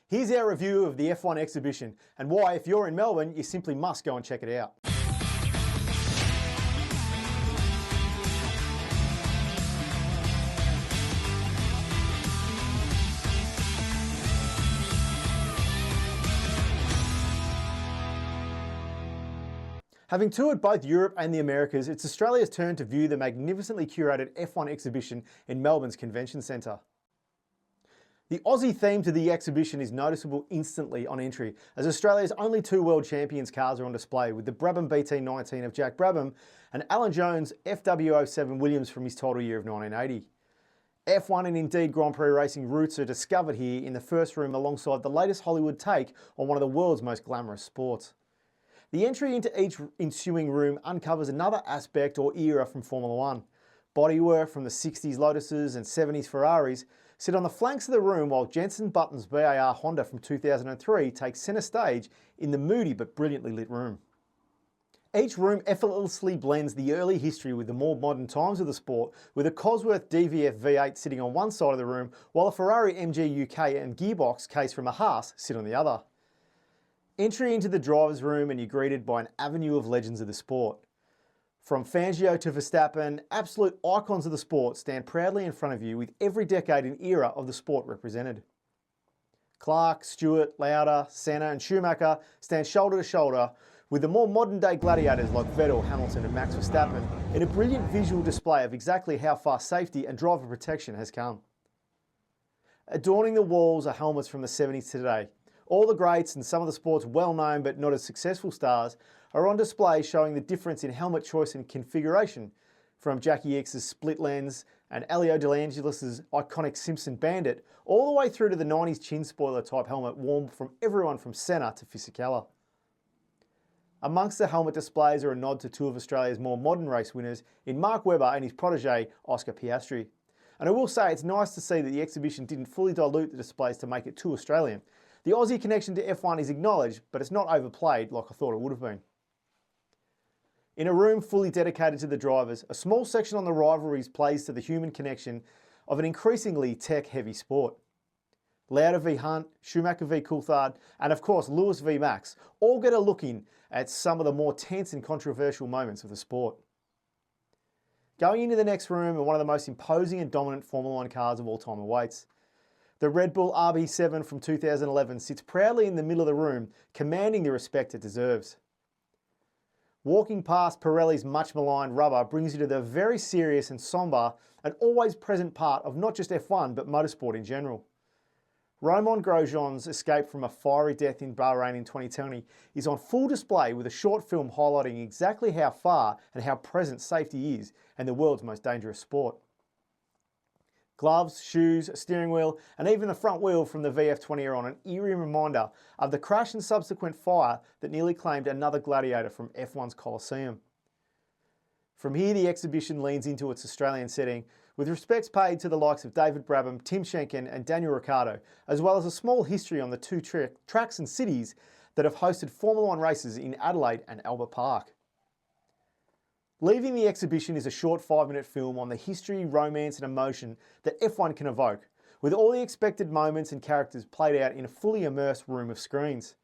Here's our review of the F1 Exhibition and why, if you're in Melbourne, you simply must go and check it out. Having toured both Europe and the Americas, it's Australia's turn to view the magnificently curated F1 exhibition in Melbourne's Convention Centre. The Aussie theme to the exhibition is noticeable instantly on entry, as Australia's only two World Champions cars are on display, with the Brabham BT19 of Jack Brabham and Alan Jones' FW07 Williams from his title year of 1980. F1 and indeed Grand Prix racing roots are discovered here in the first room alongside the latest Hollywood take on one of the world's most glamorous sports. The entry into each ensuing room uncovers another aspect or era from Formula One. Bodywork from the 60s Lotuses and 70s Ferraris sit on the flanks of the room, while Jenson Button's BAR Honda from 2003 takes centre stage in the moody but brilliantly lit room. Each room effortlessly blends the early history with the more modern times of the sport, with a Cosworth DVF V8 sitting on one side of the room, while a Ferrari MG UK and gearbox case from a Haas sit on the other. Entry into the driver's room and you're greeted by an avenue of legends of the sport. From Fangio to Verstappen, absolute icons of the sport stand proudly in front of you, with every decade and era of the sport represented. Clark, Stewart, Lauda, Senna and Schumacher stand shoulder to shoulder with the more modern day gladiators like Vettel, Hamilton and Max Verstappen, in a brilliant visual display of exactly how far safety and driver protection has come. Adorning the walls are helmets from the 70s to today. All the greats and some of the sport's well-known but not as successful stars are on display, showing the difference in helmet choice and configuration, from Jackie X's split lens and Elio De Angelis' iconic Simpson Bandit, all the way through to the 90s chin spoiler type helmet worn from everyone from Senna to Fisichella. Amongst the helmet displays are a nod to two of Australia's more modern race winners in Mark Webber and his protege Oscar Piastri. And I will say it's nice to see that the exhibition didn't fully dilute the displays to make it too Australian. The Aussie connection to F1 is acknowledged, but it's not overplayed like I thought it would have been. In a room fully dedicated to the drivers, a small section on the rivalries plays to the human connection of an increasingly tech-heavy sport. Lauda v Hunt, Schumacher v Coulthard, and of course Lewis v Max all get a look in at some of the more tense and controversial moments of the sport. Going into the next room are one of the most imposing and dominant Formula One cars of all time awaits. The Red Bull RB7 from 2011 sits proudly in the middle of the room, commanding the respect it deserves. Walking past Pirelli's much maligned rubber brings you to the very serious and sombre and always present part of not just F1 but motorsport in general. Romain Grosjean's escape from a fiery death in Bahrain in 2020 is on full display, with a short film highlighting exactly how far and how present safety is in the world's most dangerous sport. Gloves, shoes, steering wheel and even the front wheel from the VF20 are on an eerie reminder of the crash and subsequent fire that nearly claimed another gladiator from F1's Colosseum. From here, the exhibition leans into its Australian setting, with respects paid to the likes of David Brabham, Tim Schenken and Daniel Ricciardo, as well as a small history on the two tracks and cities that have hosted Formula One races in Adelaide and Albert Park. Leaving the exhibition is a short 5-minute film on the history, romance and emotion that F1 can evoke, with all the expected moments and characters played out in a fully immersed room of screens.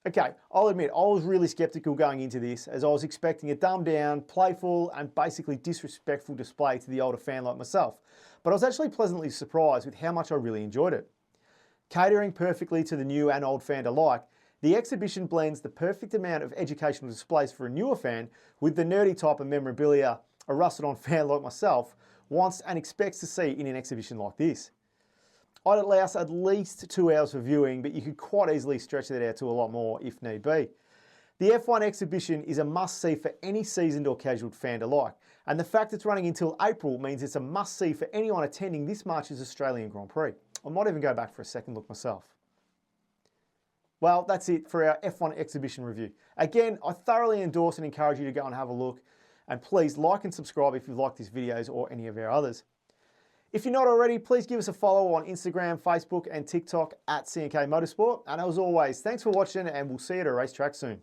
Okay, I'll admit I was really sceptical going into this, as I was expecting a dumbed down, playful and basically disrespectful display to the older fan like myself, but I was actually pleasantly surprised with how much I really enjoyed it. Catering perfectly to the new and old fan alike, the exhibition blends the perfect amount of educational displays for a newer fan with the nerdy type of memorabilia a rusted-on fan like myself wants and expects to see in an exhibition like this. I'd allow at least 2 hours for viewing, but you could quite easily stretch that out to a lot more if need be. The F1 exhibition is a must-see for any seasoned or casual fan alike, and the fact it's running until April means it's a must-see for anyone attending this March's Australian Grand Prix. I might even go back for a second look myself. Well, that's it for our F1 exhibition review. Again, I thoroughly endorse and encourage you to go and have a look, and please like and subscribe if you've liked these videos or any of our others. If you're not already, please give us a follow on Instagram, Facebook and TikTok at CNK Motorsport. And as always, thanks for watching and we'll see you at a racetrack soon.